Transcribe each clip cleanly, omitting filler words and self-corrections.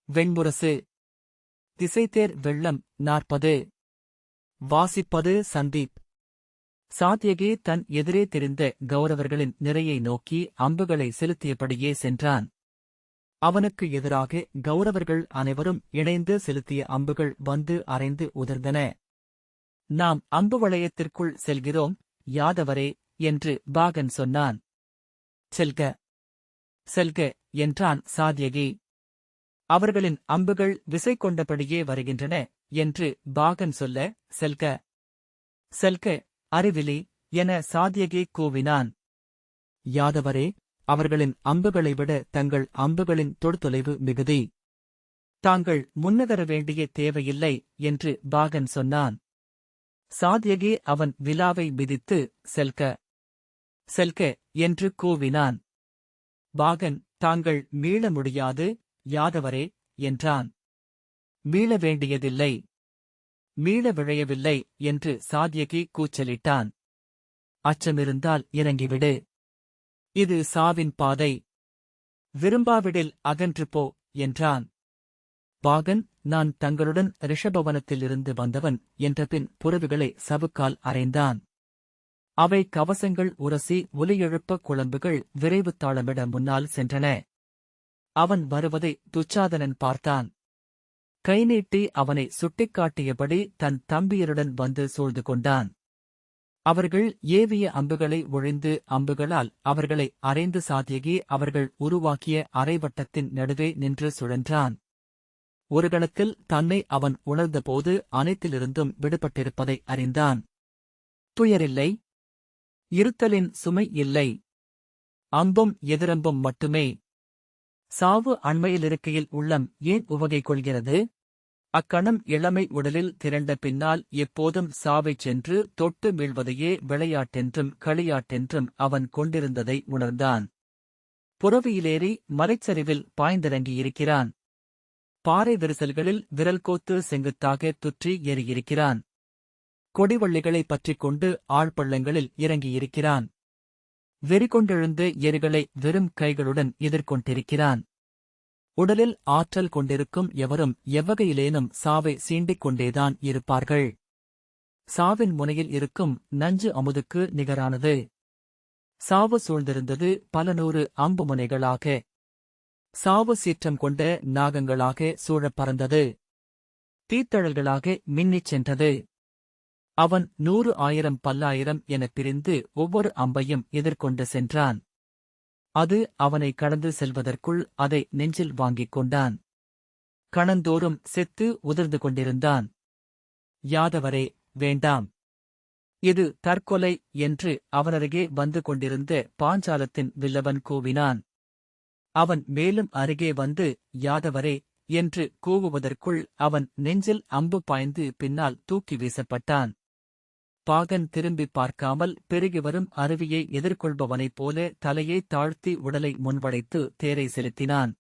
வெண்முரசு. திசைதேர் வெள்ளம் 40. வாசிப்பது சந்தீப். சாத்யகி தன் எதிரே தெரிந்த கௌரவர்களின் நிறையை நோக்கி அம்புகளை செலுத்தியபடியே சென்றான். அவனுக்கு எதிராக கௌரவர்கள் அனைவரும் இணைந்து செலுத்திய அம்புகள் வந்து அரைந்து உதிர்ந்தன. நாம் அம்பு வளையத்திற்குள் செல்கிறோம், யாதவரே, என்று பாகன் சொன்னான். செல்க, செல்க என்றான் சாத்யகி. அவர்களின் அம்புகள் விசை கொண்டபடியே வருகின்றன என்று பாகன் சொல்ல, செல்க, செல்க, அறிவிலி என சாத்யகி கூவினான். யாதவரே, அவர்களின் அம்புகளை விட தங்கள் அம்புகளின் தொடுதொலைவு மிகுதி. தாங்கள் முன்னகர வேண்டிய தேவையில்லை என்று பாகன் சொன்னான். சாத்யகி அவன் விலாவை மிதித்து, செல்க, செல்க என்று கூவினான். பாகன், தாங்கள் மீள முடியாது, யாதவரே, என்றான். மீள வேண்டியதில்லை, மீள விழையவில்லை என்று சாத்யகி கூச்சலிட்டான். அச்சமிருந்தால் இறங்கிவிடு. இது சாவின் பாதை. விரும்பாவிடில் அகன்று போ, என்றான். பாகன், நான் தங்களுடன் ரிஷபவனத்திலிருந்து வந்தவன் என்றபின் புறவிகளை சவுக்கால் அறைந்தான். அவை கவசங்கள் உரசி ஒலியெழுப்ப குழம்புகள் விரைவு தாளமிட முன்னால் சென்றன. அவன் வருவதை துச்சாதனன் பார்த்தான். கை நீட்டி அவனை சுட்டிக்காட்டியபடி தன் தம்பியருடன் வந்து சூழ்ந்து கொண்டான். அவர்கள் ஏவிய அம்புகளை ஒழிந்து அம்புகளால் அவர்களை அறைந்து சாத்யகி அவர்கள் உருவாக்கிய அரைவட்டத்தின் நடுவே நின்று சுழன்றான். ஒரு கணத்தில் தன்னை அவன் உணர்ந்தபோது அனைத்திலிருந்தும் விடுபட்டிருப்பதை அறிந்தான். துயரில்லை, இருத்தலின் சுமை இல்லை, அம்பும் எதிரம்பும் மட்டுமே. சாவு அண்மையிலிருக்கையில் உள்ளம் ஏன் உவகை கொள்கிறது? அக்கணம் இளமை உடலில் திரண்ட பின்னால் எப்போதும் சாவைச் சென்று தொட்டு மீள்வதையே விளையாட்டென்றும் களியாட்டென்றும் அவன் கொண்டிருந்ததை உணர்ந்தான். புறவியிலேறி மலைச்சரிவில் பாய்ந்திறங்கியிருக்கிறான். பாறை விரிசல்களில் விரல் கோத்து செங்குத்தாக துற்றி ஏறியிருக்கிறான். கொடிவள்ளிகளை பற்றிக் கொண்டு ஆழ்பள்ளங்களில் இறங்கியிருக்கிறான். வெறிகொண்டெழுந்து எரிகளை வெறும் கைகளுடன் எதிர்கொண்டிருக்கிறான். உடலில் ஆற்றல் கொண்டிருக்கும் எவரும் எவ்வகையிலேனும் சாவை சீண்டிக் கொண்டேதான் இருப்பார்கள். சாவின் முனையில் இருக்கும் நஞ்சு அமுதுக்கு நிகரானது. சாவு சூழ்ந்திருந்தது பல நூறு அம்பு முனைகளாக. சாவு சீற்றம் கொண்ட நாகங்களாக சூழப் பறந்தது. தீத்தழல்களாக மின்னிச் சென்றது. அவன் 100 1000 பல்லாயிரம் எனப் பிரிந்து ஒவ்வொரு அம்பையும் எதிர்கொண்டு சென்றான். அது அவனை கடந்து செல்வதற்குள் அதை நெஞ்சில் வாங்கிக் கொண்டான். கணந்தோறும் செத்து உதிர்ந்து கொண்டிருந்தான். யாதவரே, வேண்டாம், இது தற்கொலை என்று அவனருகே வந்து கொண்டிருந்த பாஞ்சாலத்தின் வில்லவன் கூவினான். அவன் மேலும் அருகே வந்து, யாதவரே என்று கூவுவதற்குள் அவன் நெஞ்சில் அம்பு பாய்ந்து பின்னால் தூக்கி வீசப்பட்டான். பாகன் திரும்பிப் பார்க்காமல் பெருகிவரும் அருவியை எதிர்கொள்பவனைப் போல தலையை தாழ்த்தி உடலை முன்வடைத்து தேரை செலுத்தினான்.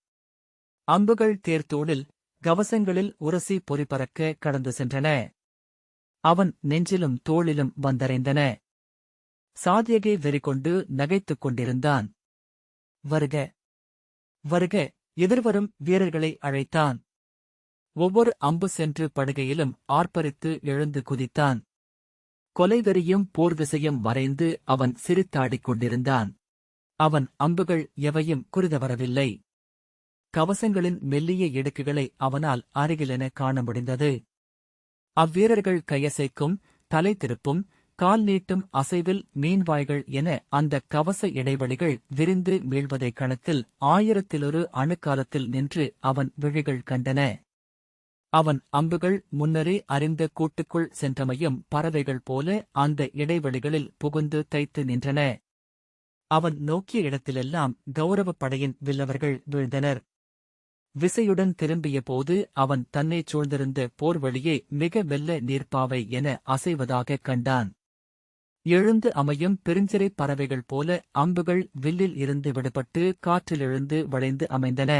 அம்புகள் தேர்தோளில், கவசங்களில் உரசி பொறிபறக்க கடந்து சென்றன. அவன் நெஞ்சிலும் தோளிலும் வந்தறைந்தன. சாத்யகி வெறிகொண்டு நகைத்துக் கொண்டிருந்தான். வருக, வருக, எதிர்வரும் வீரர்களை அழைத்தான். ஒவ்வொரு அம்பு சென்று படுகையிலும் ஆர்ப்பரித்து எழுந்து குதித்தான். கொலைவெறியும் போர்விசையும் வரைந்து அவன் சிரித்தாடிக் கொண்டிருந்தான். அவன் அம்புகள் எவையும் குறிதவரவில்லை. கவசங்களின் மெல்லிய இடுக்குகளை அவனால் அருகிலென காண முடிந்தது. அவ்வீரர்கள் கையசைக்கும், தலை திருப்பும், கால் நீட்டும் அசைவில் மீன்வாய்கள் என அந்த கவச இடைவெளிகள் விரிந்து மீள்வதைக் கணத்தில் 1000 அணுக்காலத்தில் நின்று அவன் விழிகள் கண்டன. அவன் அம்புகள் முன்னரே அறிந்த கூட்டுக்குள் சென்றமையும் பறவைகள் போல அந்த இடைவெளிகளில் புகுந்து தைத்து நின்றன. அவன் நோக்கிய இடத்திலெல்லாம் கௌரவப் படையின் வில்லவர்கள் வீழ்ந்தனர். விசையுடன் திரும்பிய போது அவன் தன்னைச் சூழ்ந்திருந்த போர்வழியே மிக மெல்ல நீர்ப்பாவை என அசைவதாகக் கண்டான். எழுந்து அமையும் பெருஞ்சிறை பறவைகள் போல அம்புகள் வில்லில் இருந்து விடுபட்டு காற்றிலெழுந்து வளைந்து அமைந்தன.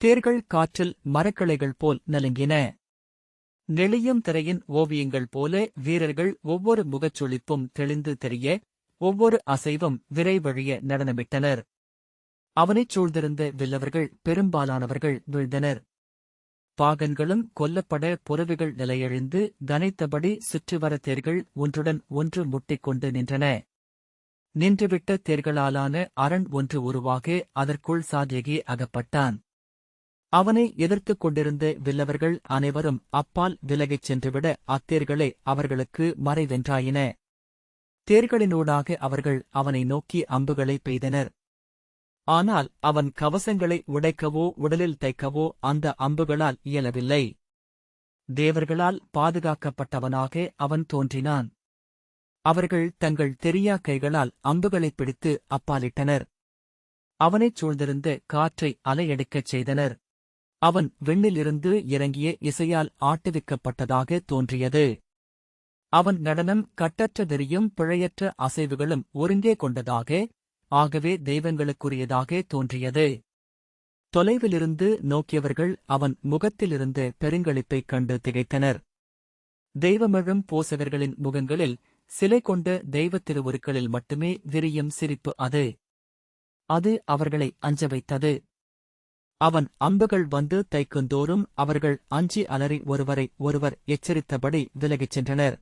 தேர்கள் காற்றில் மரக்கிளைகள் போல் நலுங்கின. நெளியும் திரையின் ஓவியங்கள் போல வீரர்கள் ஒவ்வொரு முகச்சுளிப்பும் தெளிந்து தெரிய, ஒவ்வொரு அசைவும் விரைவழிய நடனமிட்டனர். அவனைச் சூழ்ந்திருந்த வில்லவர்கள் பெரும்பாலானவர்கள் வீழ்ந்தனர். பாகன்களும் கொல்லப்பட புறவிகள் நிலையெழுந்து கனைத்தபடி சுற்றிவர தேர்கள் ஒன்றுடன் ஒன்று முட்டிக்கொண்டு நின்றன. நின்றுவிட்ட தேர்களாலான அரண் ஒன்று உருவாக அதற்குள் சாத்யகி அகப்பட்டான். அவனை எதிர்த்துக் கொண்டிருந்த வில்லவர்கள் அனைவரும் அப்பால் விலகிச் சென்றுவிட அத்தேர்களே அவர்களுக்கு மறைவென்றாயின. தேர்களினூடாக அவர்கள் அவனை நோக்கி அம்புகளை பெய்தனர். ஆனால் அவன் கவசங்களை உடைக்கவோ உடலில் தைக்கவோ அந்த அம்புகளால் இயலவில்லை. தேவர்களால் பாதுகாக்கப்பட்டவனாக அவன் தோன்றினான். அவர்கள் தங்கள் தெரியா கைகளால் அம்புகளைப் பிடித்து அப்பாலிட்டனர். அவனைச் சூழ்ந்திருந்த காற்றை அலையடிக்கச் செய்தனர். அவன் விண்ணிலிருந்து இறங்கிய இசையால் ஆட்டுவிக்கப்பட்டதாக தோன்றியது. அவன் நடனம் கட்டற்ற நெறியும் பிழையற்ற அசைவுகளும் ஒருங்கே கொண்டதாக, ஆகவே தெய்வங்களுக்குரியதாக தோன்றியது. தொலைவிலிருந்து நோக்கியவர்கள் அவன் முகத்திலிருந்த பெருங்களிப்பைக் கண்டு திகைத்தனர். தெய்வமெழும் போசகர்களின் முகங்களில் சிலை கொண்ட தெய்வத் திருவுருக்களில் மட்டுமே விரியும் சிரிப்பு அது. அது அவர்களை அஞ்ச வைத்தது. அவன் அம்புகள் வந்து தைக்குந்தோறும் அவர்கள் அஞ்சி அலறி ஒருவரை ஒருவர் எச்சரித்தபடி விலகிச் சென்றனர்.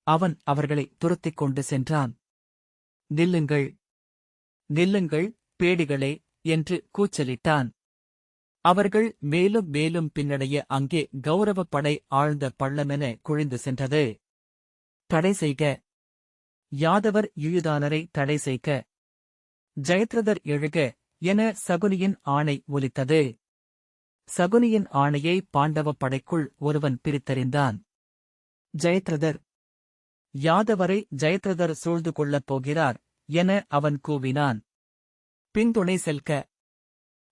அவன் அவர்களை துரத்திக் கொண்டு சென்றான். நில்லுங்கள், நில்லுங்கள், பேடிகளே என்று கூச்சலிட்டான். அவர்கள் மேலும் மேலும் பின்னடைய அங்கே கௌரவப் படை ஆழ்ந்த பள்ளமென குழிந்து சென்றது. தடை செய்க, யாதவர் யூதானரை தடை செய்க, ஜெயத்ரதர் எழுக என சகுனியின் ஆணை ஒலித்தது. சகுனியின் ஆணையை பாண்டவப் படைக்குள் ஒருவன் பிரித்தறிந்தான். ஜெயத்ரதர், யாதவரை ஜெயத்ரதர் சூழ்ந்து கொள்ளப் போகிறார் என அவன் கூவினான். பின்துணை செல்க,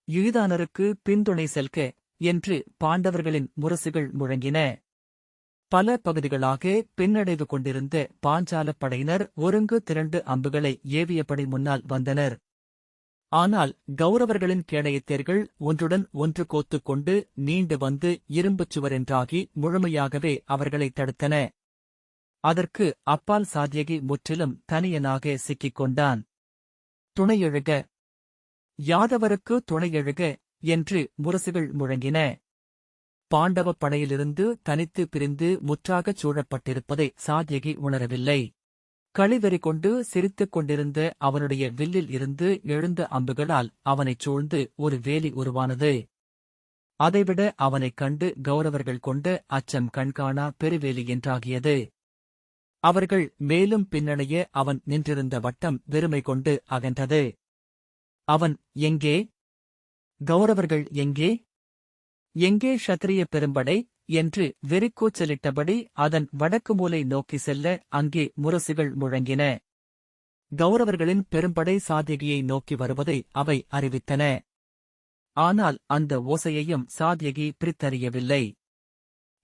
யூதானருக்கு பின்துணை செல்க என்று பாண்டவர்களின் முரசுகள் முழங்கின. பல பகுதிகளாக பின்னடைவு கொண்டிருந்த பாஞ்சாலப் படையினர் ஒருங்கு திரண்டு அம்புகளை ஏவியபடி முன்னால் வந்தனர். ஆனால் கௌரவர்களின் கேடயத்தேர்கள் ஒன்றுடன் ஒன்று கோத்துக் கொண்டு நீண்டு வந்து இரும்புச் சுவரென்றாகி முழுமையாகவே அவர்களைத் தடுத்தன. அதற்கு அப்பால் சாத்யகி முற்றிலும் தனியனாக சிக்கிக் கொண்டான். துணையெழுக, யாதவருக்கு துணையெழுக என்று முரசுகள் முழங்கின. பாண்டவப் படையிலிருந்து தனித்து பிரிந்து முற்றாகச் சூழப்பட்டிருப்பதை சாத்யகி உணரவில்லை. களிவெறி கொண்டு சிரித்துக் கொண்டிருந்த அவனுடைய வில்லில் இருந்து எழுந்த அம்புகளால் அவனைச் சூழ்ந்து ஒரு வேலி உருவானது. அதைவிட அவனைக் கண்டு கௌரவர்கள் கொண்ட அச்சம் கண்காணா பெருவேலி என்றாகியது. அவர்கள் மேலும் பின்னணைய அவன் நின்றிருந்த வட்டம் வெறுமை கொண்டு அகன்றது. அவன் எங்கே? கௌரவர்கள் எங்கே? எங்கே க்ஷத்திரிய பெரும்படை என்று வெறிக்கூச்சலிட்டபடி அதன் வடக்கு மூலை நோக்கி செல்ல அங்கே முரசுகள் முழங்கின. கௌரவர்களின் பெரும்படை சாத்யகியை நோக்கி வருவதை அவை அறிவித்தன. ஆனால் அந்த ஓசையையும் சாத்யகி பிரித்தறியவில்லை.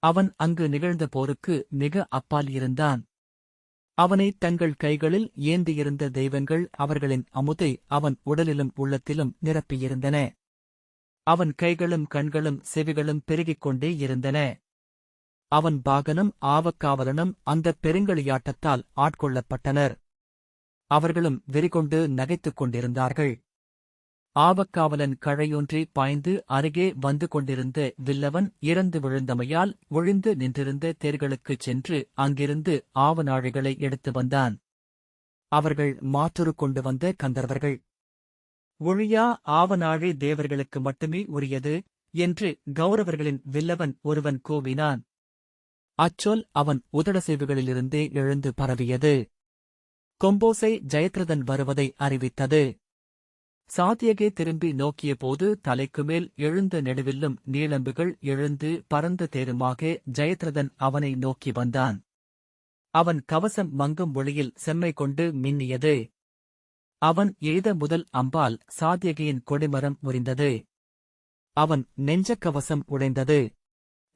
அவன் அங்கு நிகழ்ந்த போருக்கு மிக அப்பால் இருந்தான். அவனை தங்கள் கைகளில் ஏந்தியிருந்த தெய்வங்கள் அவர்களின் அமுதை அவன் உடலிலும் உள்ளத்திலும் நிரப்பியிருந்தன. அவன் கைகளும் கண்களும் செவிகளும் பெருகிக் கொண்டே இருந்தன. அவன் பாகனும் ஆவக்காவலனும் அந்தப் பெருங்களியாட்டத்தால் ஆட்கொள்ளப்பட்டனர். அவர்களும் வெறிகொண்டு நகைத்துக் கொண்டிருந்தார்கள். ஆவக்காவலன் கழையொன்றி பாய்ந்து அருகே வந்து கொண்டிருந்த வில்லவன் இறந்து விழுந்தமையால் ஒழிந்து நின்றிருந்த தேர்களுக்குச் சென்று அங்கிருந்து ஆவநாழிகளை எடுத்து வந்தான். அவர்கள் மாற்றுரு கொண்டு வந்த கந்தர்வர்கள். ஒழியா ஆவநாழி தேவர்களுக்கு மட்டுமே உரியது என்று கௌரவர்களின் வில்லவன் ஒருவன் கூவினான். அச்சொல் அவன் உதடசைவுகளிலிருந்தே எழுந்து பரவியது. கொம்போசை ஜெயத்ரதன் வருவதை அறிவித்தது. சாத்யகே திரும்பி நோக்கியபோது தலைக்குமேல் எழுந்த நெடுவில்லும் நீளம்புகள் எழுந்து பரந்த தேருமாக ஜெயத்ரதன் அவனை நோக்கி வந்தான். அவன் கவசம் மங்கும் ஒளியில் செம்மை கொண்டு மின்னியது. அவன் எய்த முதல் அம்பால் சாத்யகியின் கொடிமரம் முறிந்தது. அவன் நெஞ்சக்கவசம் உடைந்தது.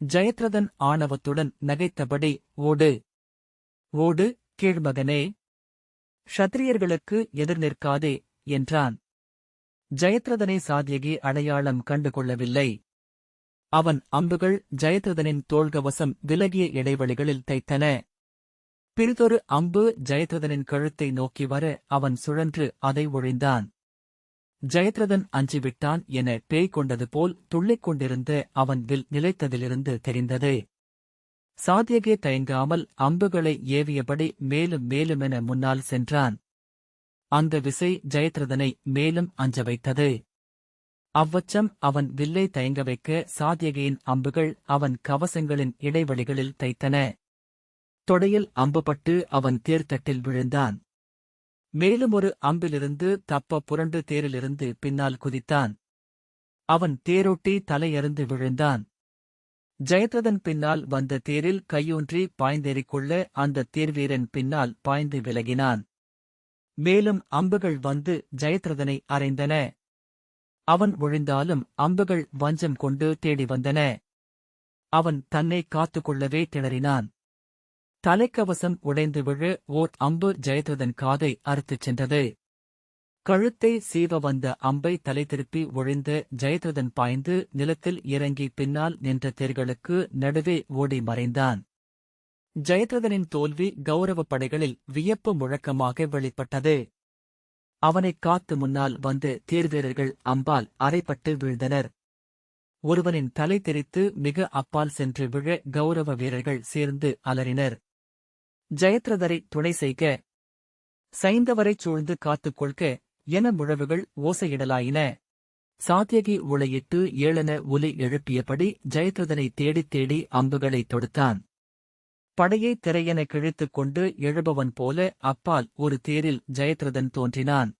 ஜெயத்ரதன் ஆணவத்துடன் நகைத்தபடி, ஓடு, ஓடு, கீழ்மகனே, க்ஷத்திரியர்களுக்கு எதிர் நிற்காதே என்றான். ஜெயத்ரதனை சாத்யகி அடையாளம் கண்டுகொள்ளவில்லை. அவன் அம்புகள் ஜெயத்ரதனின் தோள்கவசம் விலகிய இடைவெளிகளில் தைத்தன. பிறிதொரு அம்பு ஜெயத்ரதனின் கழுத்தை நோக்கி வர அவன் சுழன்று அதை ஒழிந்தான். ஜெயத்ரதன் அஞ்சிவிட்டான் என பேய் கொண்டது போல் துள்ளிக் கொண்டிருந்த அவன் வில் நிலைத்ததிலிருந்து தெரிந்தது. சாத்யகி தயங்காமல் அம்புகளை ஏவியபடி மேலும் மேலுமென முன்னால் சென்றான். அந்த விசை ஜெயத்ரதனை மேலும் அஞ்ச வைத்தது. அவ்வச்சம் அவன் வில்லை தயங்க வைக்க சாத்யகியின் அம்புகள் அவன் கவசங்களின் இடைவெளிகளில் தைத்தன. தொடையில் அம்புபட்டு அவன் தேர்தட்டில் விழுந்தான். மேலும் ஒரு அம்பிலிருந்து தப்ப புரண்டு தேரிலிருந்து பின்னால் குதித்தான். அவன் தேரொட்டி தலையறுந்து விழுந்தான். ஜெயத்ரதன் பின்னால் வந்த தேரில் கையூன்றி பாய்ந்தேறிக்கொள்ள அந்த தேர்வீரன் பின்னால் பாய்ந்து விலகினான். மேலும் அம்புகள் வந்து ஜெயத்ரதனை அறைந்தன. அவன் ஒழிந்தாலும் அம்புகள் வஞ்சம் கொண்டு தேடி வந்தன. அவன் தன்னை காத்துக்கொள்ளவே திணறினான். தலைக்கவசம் உடைந்து விழ ஓர் அம்பு ஜெயத்ரதன் காதை அறுத்துச் சென்றது. கழுத்தை சீவ வந்த அம்பை தலை திருப்பி ஒழிந்த ஜெயத்ரதன் பாய்ந்து நிலத்தில் இறங்கி பின்னால் நின்ற தேர்களுக்கு நடுவே ஓடி மறைந்தான். ஜெயத்ரதனின் தோல்வி கௌரவப் படைகளில் வியப்பு முழக்கமாக வெளிப்பட்டது. அவனைக் காத்து முன்னால் வந்து தேர்வீரர்கள் அம்பால் அறைப்பட்டு வீழ்ந்தனர். ஒருவனின் தலை தெரித்து மிக அப்பால் சென்று விழ கௌரவ வீரர்கள் சேர்ந்து அலறினர். ஜெயத்ரதரை துணை செய்க, சைந்தவரைச் சூழ்ந்து காத்துக் கொள்க என முழவுகள் ஓசையிடலாயின. சாத்யகி உளையிட்டு ஏளன ஒலி எழுப்பியபடி ஜெயத்ரதனை தேடித் தேடி அம்புகளைத் தொடுத்தான். படையை திரையென கிழித்துக் கொண்டு எழுபவன் போல அப்பால் ஒரு தேரில் ஜெயத்ரதன் தோன்றினான்.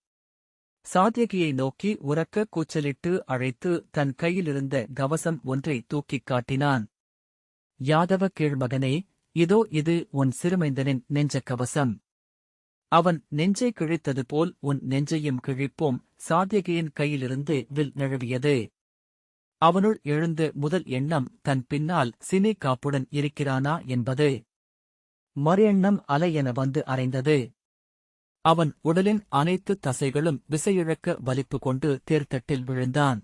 சாத்யகியை நோக்கி உரக்க கூச்சலிட்டு அழைத்து தன் கையிலிருந்த கவசம் ஒன்றை தூக்கிக் காட்டினான். யாதவ கீழ்மகனே, இதோ இது உன் சிறுமைந்தனின் நெஞ்ச கவசம். அவன் நெஞ்சை கிழித்தது போல் உன் நெஞ்சையும் கிழிப்போம். சாத்யகியின் கையிலிருந்து வில் நழுவியது. அவனுள் எழுந்த முதல் எண்ணம் தன் பின்னால் சினி காப்புடன் இருக்கிறானா என்பது. மறு எண்ணம் அலை என வந்து அறைந்தது. அவன் உடலின் அனைத்து தசைகளும் விசையிழக்க வலிப்பு கொண்டு தேர்தட்டில் விழுந்தான்.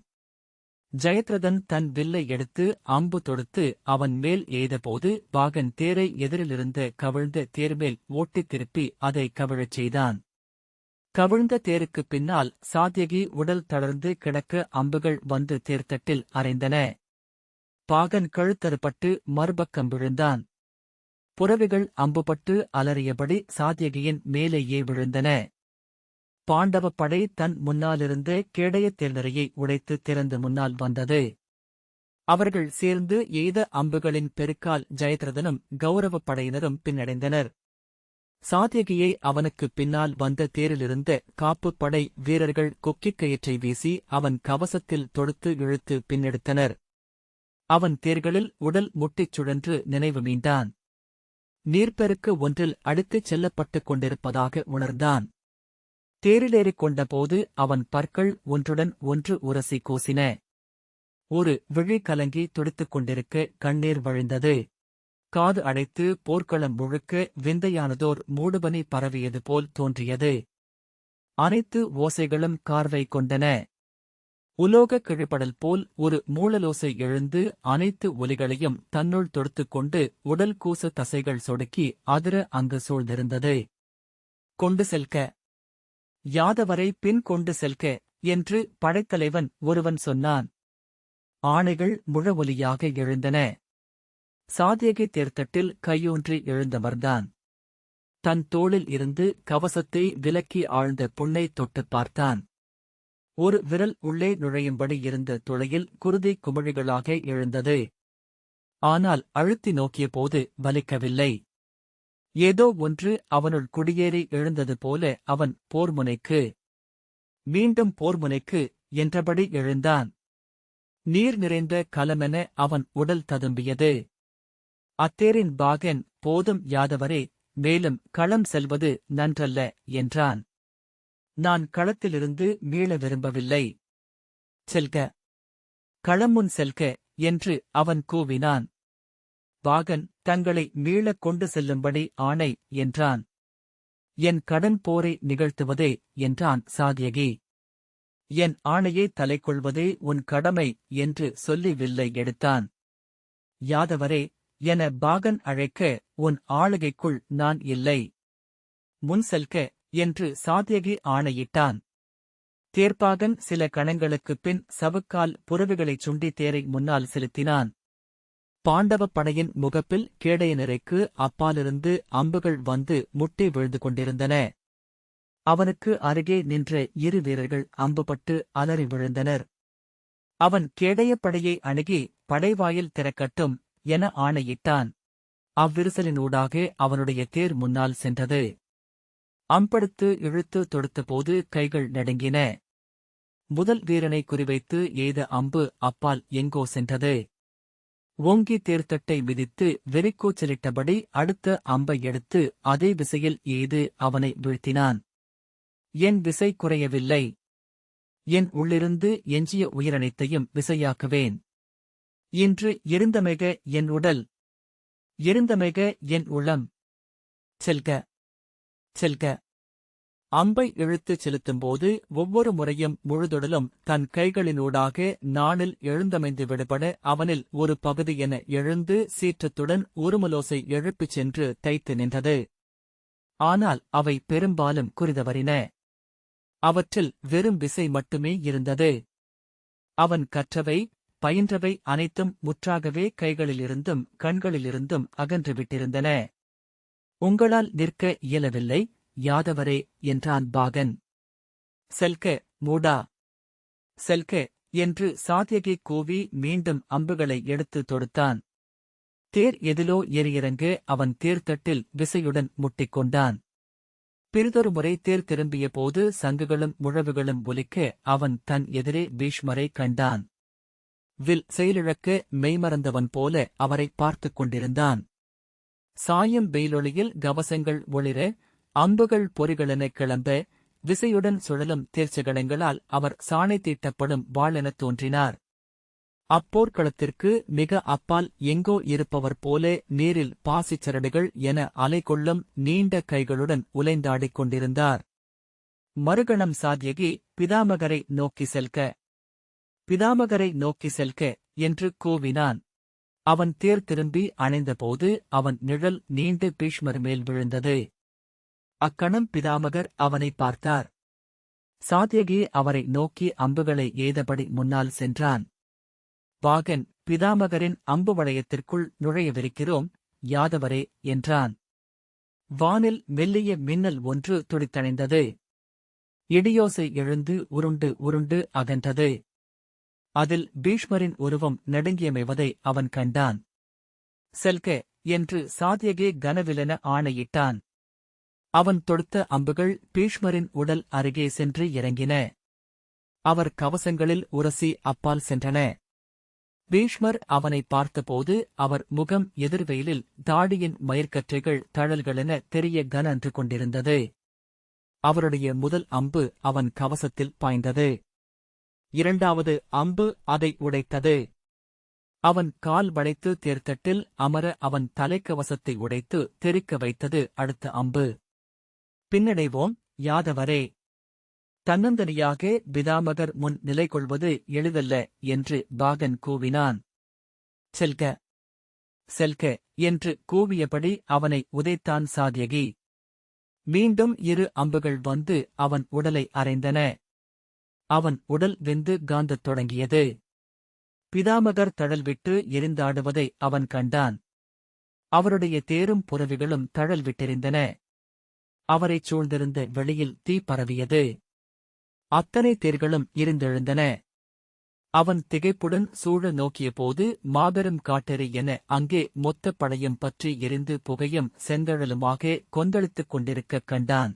ஜெயத்ரதன் தன் வில்லை எடுத்து அம்பு தொடுத்து அவன் மேல் எய்தபோது பாகன் தேரை எதிரிலிருந்த கவிழ்ந்த தேர்மேல் ஓட்டித் திருப்பி அதை கவிழச் செய்தான். கவிழ்ந்த தேருக்குப் பின்னால் சாத்யகி உடல் தளர்ந்து கிடக்க அம்புகள் வந்து தேர்தட்டில் அறைந்தன. பாகன் கழுத்தறுபட்டு மறுபக்கம் விழுந்தான். புறவிகள் அம்புபட்டு அலறியபடி சாத்யகியின் மேலேயே விழுந்தன. பாண்டவப் படை தன் முன்னாலிருந்த கேடயத் தேர்நிறையை உடைத்து திறந்து முன்னால் வந்தது. அவர்கள் சேர்ந்து எய்த அம்புகளின் பெருக்கால் ஜெயத்ரதனும் கௌரவப் படையினரும் பின்னடைந்தனர். சாத்யகியை அவனுக்குப் பின்னால் வந்த தேரிலிருந்த காப்புப் படை வீரர்கள் கொக்கிக் கயிற்றை வீசி அவன் கவசத்தில் தொடுத்து இழுத்து பின்னெடுத்தனர். அவன் தேர்களில் உடல் முட்டிச் சுழன்று நினைவு மீண்டான். நீர்ப்பெருக்கு ஒன்றில் அடித்துச் செல்லப்பட்டுக் கொண்டிருப்பதாக உணர்ந்தான். தேரிலேறிக் கொண்டபோது அவன் பற்கள் ஒன்றுடன் ஒன்று உரசி கூசின. ஒரு விழி கலங்கி துடித்துக் கொண்டிருக்க கண்ணீர் வழிந்தது. காது அடைத்து போர்க்களம் முழுக்க விந்தையானதோர் மூடுபனி பரவியது போல் தோன்றியது. அனைத்து ஓசைகளும் கார்வை கொண்டன. உலோகக் கிழிபடல் போல் ஒரு மூளலோசை எழுந்து அனைத்து ஒலிகளையும் தன்னுள் தொடுத்துக் கொண்டு உடல் கூச தசைகள் சொடுக்கி அதிர அங்கு சூழ்ந்திருந்தது. கொண்டு செல்க, யாதவரை பின் கொண்டு செல்க என்று படைத்தலைவன் ஒருவன் சொன்னான். ஆணைகள் முழவொலியாக எழுந்தன. சாத்யகி தேர்தட்டில் கையூன்றி எழுந்தமர்ந்தான். தன் தோளில் இருந்து கவசத்தை விலக்கி ஆழ்ந்த புண்ணை தொட்டுப் பார்த்தான். ஒரு விரல் உள்ளே நுழையும்படி இருந்த துளையில் குருதி குமிழிகளாக எழுந்தது. ஆனால் அழுத்தி நோக்கியபோது வலிக்கவில்லை. ஏதோ ஒன்று அவனுள் குடியேறி எழுந்தது போல அவன் போர்முனைக்கு, மீண்டும் போர்முனைக்கு என்றபடி எழுந்தான். நீர் நிறைந்த கலமென அவன் உடல் ததும்பியது. அத்தேரின் பாகன், போதும் யாதவரே, மேலும் களம் செல்வது நன்றல்ல என்றான். நான் களத்திலிருந்து மீள விரும்பவில்லை. செல்க, களமுன் செல்க என்று அவன் கூவினான். பாகன் தங்களை மீளக் கொண்டு செல்லும்படி ஆணை என்றான். என் கடன் போரை நிகழ்த்துவதே என்றான் சாத்யகி. என் ஆணையை தலைக்கொள்வதே உன் கடமை என்று சொல்லி வில்லை எடுத்தான். யாதவரே என பாகன் அழைக்க உன் ஆளுகைக்குள் நான் இல்லை. முன் செல்க என்று சாத்யகி ஆணையிட்டான். தேர்ப்பாகன் சில கணங்களுக்குப் பின் சவுக்கால் புறவிகளைச் சுண்டி தேரை முன்னால் செலுத்தினான். பாண்டவப் படையின் முகப்பில் கேடயனரைக்கு அப்பாலிருந்து அம்புகள் வந்து முட்டி விழுந்து கொண்டிருந்தன. அவனுக்கு அருகே நின்ற இரு வீரர்கள் அம்புபட்டு அலறி விழுந்தனர். அவன் கேடயப்படையை அணுகி படைவாயில் திறக்கட்டும் என ஆணையிட்டான். அவ்விரிசலினூடாக அவனுடைய தேர் முன்னால் சென்றது. அம்பெடுத்து இழுத்து தொடுத்தபோது கைகள் நடுங்கின. முதல் வீரனை குறிவைத்து எய்த அம்பு அப்பால் எங்கோ சென்றது. ஓங்கி தேர்த்தட்டை மிதித்து வெறிக்கூச்சலிட்டபடி அடுத்த அம்பை எடுத்து அதே விசையில் எய்து அவனை வீழ்த்தினான். என் விசை குறையவில்லை. என் உள்ளிருந்து எஞ்சிய உயிரனைத்தையும் விசையாக்குவேன். இன்று எரிந்தமைக என் உடல், எரிந்தமைக என் உளம். செல்க, செல்க. அம்பை இழுத்துச் செலுத்தும்போது ஒவ்வொரு முறையும் முழுதொடலும் தன் கைகளினூடாக நாணில் எழுந்தமைந்து விடுபட அவனில் ஒரு பகுதி என எழுந்து சீற்றத்துடன் உருமலோசை எழுப்பிச் சென்று தைத்து நின்றது. ஆனால் அவை பெரும்பாலும் குறிதவறின. அவற்றில் வெறும் விசை மட்டுமே இருந்தது. அவன் கற்றவை, பயின்றவை அனைத்தும் முற்றாகவே கைகளிலிருந்தும் கண்களிலிருந்தும் அகன்றுவிட்டிருந்தன. உங்களால் நிற்க இயலவில்லை யாதவரே என்றான் பாகன். செல்க, மூடா, செல்க என்று சாத்யகி கூவி மீண்டும் அம்புகளை எடுத்து தொடுத்தான். தேர் எதிலோ ஏறியிறங்க அவன் தேர்தட்டில் விசையுடன் முட்டிக்கொண்டான். பிறிதொரு முறை தேர் திரும்பிய போது சங்குகளும் முழவுகளும் ஒலிக்க அவன் தன் எதிரே பீஷ்மரை கண்டான். வில் செயலிழக்க மெய்மறந்தவன் போல அவரை பார்த்துக் கொண்டிருந்தான். சாயம் வெயிலொளியில் கவசங்கள் ஒளிர, அம்புகள் பொறிகளெனக் கிளம்ப, விசையுடன் சுழலும் தேர்ச்சகடங்களால் அவர் சாணை தீட்டப்படும் வாளெனத் தோன்றினார். அப்போர்க்களத்திற்கு மிக அப்பால் எங்கோ இருப்பவர் போல நீரில் பாசிச் சரடுகள் என அலைகொள்ளும் நீண்ட கைகளுடன் உலைந்தாடிக் கொண்டிருந்தார். மறுகணம் சாத்யகி, பிதாமகரை நோக்கி செல்க, பிதாமகரை நோக்கி செல்க என்று கூவினான். அவன் தேர் திரும்பி அணைந்தபோது அவன் நிழல் நீண்டு பீஷ்மர் மேல் விழுந்தது. அக்கணம் பிதாமகர் அவனை பார்த்தார். சாத்யகி அவரை நோக்கி அம்புகளை எய்தபடி முன்னால் சென்றான். பாகன், பிதாமகரின் அம்பு வளையத்திற்குள் நுழையவிருக்கிறோம் யாதவரே என்றான். வானில் மெல்லிய மின்னல் ஒன்று துடித்தணைந்தது. இடியோசை எழுந்து உருண்டு உருண்டு அகன்றது. அதில் பீஷ்மரின் உருவம் நடுங்கியமைவதை அவன் கண்டான். செல்க என்று சாத்யகி கனவிலென ஆணையிட்டான். அவன் தொடுத்த அம்புகள் பீஷ்மரின் உடல் அருகே சென்று இறங்கின. அவர் கவசங்களில் உரசி அப்பால் சென்றன. பீஷ்மர் அவனை பார்த்தபோது அவர் முகம் எதிர்வெயிலில் தாடியின் மயிர்கற்றைகள் தழல்களென தெரிய கனன்று கொண்டிருந்தது. அவருடைய முதல் அம்பு அவன் கவசத்தில் பாய்ந்தது. இரண்டாவது அம்பு அதை உடைத்தது. அவன் கால் வளைத்து தேர்தட்டில் அமர அவன் தலைக்கவசத்தை உடைத்து தெறிக்க வைத்தது அடுத்த அம்பு. பின்னடைவோம் யாதவரே. தன்னந்தனியாக பிதாமகர் முன் நிலை கொள்வது எளிதல்ல என்று பாகன் கூவினான். செல்க, செல்க என்று கூவியபடி அவனை உதைத்தான் சாத்யகி. மீண்டும் இரு அம்புகள் வந்து அவன் உடலை அறைந்தன. அவன் உடல் வெந்து காந்தத் தொடங்கியது. பிதாமகர் தழல்விட்டு எரிந்தாடுவதை அவன் கண்டான். அவருடைய தேரும் புறவிகளும் தழல் விட்டெறிந்தன. அவரைச் சூழ்ந்திருந்த வெளியில் தீ பரவியது. அத்தனை தேர்களும் எரிந்தெழுந்தன. அவன் திகைப்புடன் சூழ நோக்கியபோது மாபெரும் காட்டெறி என அங்கே மொத்தப் படையும் பற்றி எரிந்து புகையும் செந்தழலுமாக கொந்தளித்துக் கொண்டிருக்கக் கண்டான்.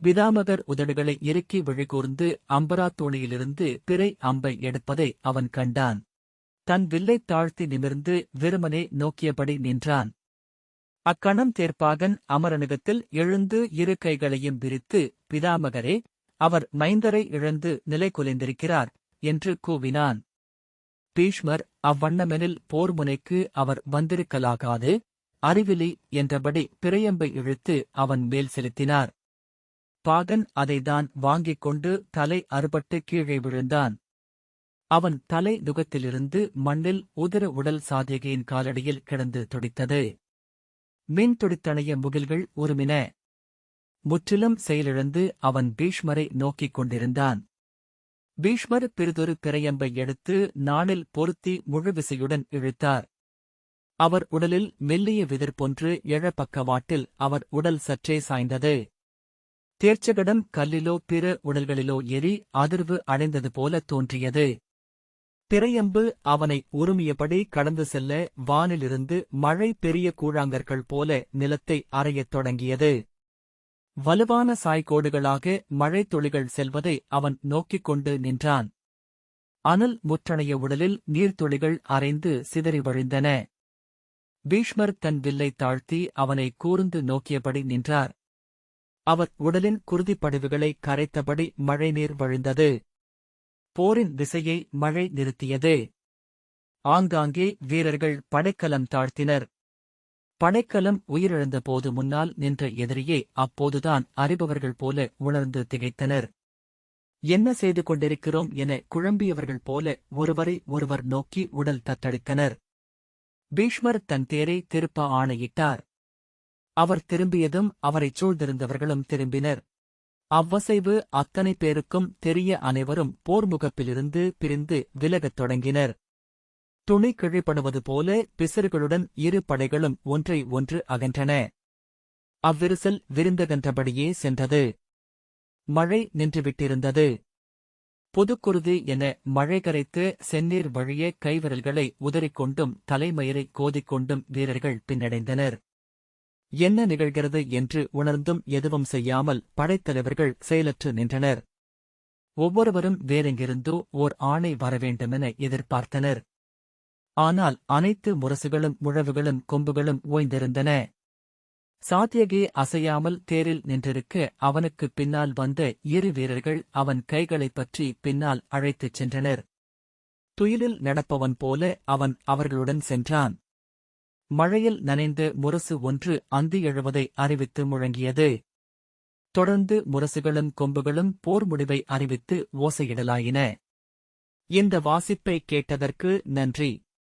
பிதாமகர் உதடுகளை இறுக்கி விழிகூர்ந்து அம்பராத்தோணியிலிருந்து பிறை அம்பை எடுப்பதை அவன் கண்டான். தன் வில்லைத் தாழ்த்தி நிமிர்ந்து வெறுமனே நோக்கியபடி நின்றான். அக்கணம் தேர்ப்பாகன் அமரனுகத்தில் எழுந்து இரு கைகளையும் விரித்து, பிதாமகரே, அவர் மைந்தரை இழந்து நிலை குலைந்திருக்கிறார் என்று கூவினான். பீஷ்மர், அவ்வண்ணமெனில் போர்முனைக்கு அவர் வந்திருக்கலாகாது, அறிவிலி என்றபடி பிறையம்பை இழுத்து அவன் மேல் செலுத்தினார். பாகன் அதைதான் வாங்கிக் கொண்டு தலை அறுபட்டு கீழே விழுந்தான். அவன் தலை நுகத்திலிருந்து மண்ணில் உதர உடல் சாத்யகியின் காலடியில் கிடந்து துடித்தது. மின் துடித்தணைய முகில்கள் உருமின. முற்றிலும் செயலிழந்து அவன் பீஷ்மரை நோக்கிக் கொண்டிருந்தான். பீஷ்மர் பிறிதொரு பிறையம்பை எடுத்து நாணில் பொருத்தி முழுவிசையுடன் இழுத்தார். அவர் உடலில் மெல்லிய விதிர்பொன்று எழ பக்கவாட்டில் அவர் உடல் சற்றே சாய்ந்தது. தேர்ச்சகடம் கல்லிலோ பிற உடல்களிலோ எரி அதிர்வு அடைந்தது போல தோன்றியது. பிறையம்பு அவனை உருமியபடி கடந்து செல்ல வானிலிருந்து மழை பெரிய கூழாங்கற்கள் போல நிலத்தை அறையத் தொடங்கியது. வலுவான சாய்கோடுகளாக மழைத் துளிகள் செல்வதை அவன் நோக்கிக் கொண்டு நின்றான். அனல் முற்றணைய உடலில் நீர்த்துளிகள் அரைந்து சிதறி வழிந்தன. பீஷ்மர் தன் வில்லை தாழ்த்தி அவனை கூர்ந்து நோக்கியபடி நின்றார். அவர் உடலின் குருதிப்படிவுகளை கரைத்தபடி மழைநீர் வழிந்தது. போரின் திசையை மழை நிறுத்தியது. ஆங்காங்கே வீரர்கள் படைக்கலம் தாழ்த்தினர். படைக்கலம் உயிரிழந்தபோது முன்னால் நின்ற எதிரியே அப்போதுதான் அறிபவர்கள் போல உணர்ந்து திகைத்தனர். என்ன செய்து கொண்டிருக்கிறோம் என குழம்பியவர்கள் போல ஒருவரை ஒருவர் நோக்கி உடல் தத்தளித்தனர். பீஷ்மர் தன் தேரை திருப்ப ஆணையிட்டார். அவர் திரும்பியதும் அவரைச் சூழ்ந்திருந்தவர்களும் திரும்பினர். அவ்வசைவு அத்தனை பேருக்கும் தெரிய அனைவரும் போர்முகப்பிலிருந்து பிரிந்து விலகத் தொடங்கினர். துணி கிழிப்படுவது போல பிசர்களுடன் இரு படைகளும் ஒன்றை ஒன்று அகன்றன. அவ்விரிசல் விரிந்தகன்றபடியே சென்றது. மழை நின்றுவிட்டிருந்தது. பொதுக்குருதி என மழை கரைத்து செந்நீர் வழிய கைவிரல்களை உதறிக்கொண்டும் தலைமயிரை கோதிக்கொண்டும் வீரர்கள் பின்னடைந்தனர். என்ன நிகழ்கிறது என்று உணர்ந்தும் எதுவும் செய்யாமல் படைத்தலைவர்கள் செயலற்று நின்றனர். ஒவ்வொருவரும் வேறெங்கிருந்தோ ஓர் ஆணை வரவேண்டுமென எதிர்பார்த்தனர். ஆனால் அனைத்து முரசுகளும் முழவுகளும் கொம்புகளும் ஓய்ந்திருந்தன. சாத்தியகே அசையாமல் தேரில் நின்றிருக்க அவனுக்குப் பின்னால் வந்த இரு வீரர்கள் அவன் கைகளைப் பற்றி பின்னால் அழைத்துச் சென்றனர். துயிலில் நடப்பவன் போல அவன் அவர்களுடன் சென்றான். மழையில் நனைந்த முரசு ஒன்று அந்தி எழுவதை அறிவித்து முழங்கியது. தொடர்ந்து முரசுகளும் கொம்புகளும் போர் முடிவை அறிவித்து ஓசையிடலாயின. இந்த வாசிப்பை கேட்டதற்கு நன்றி.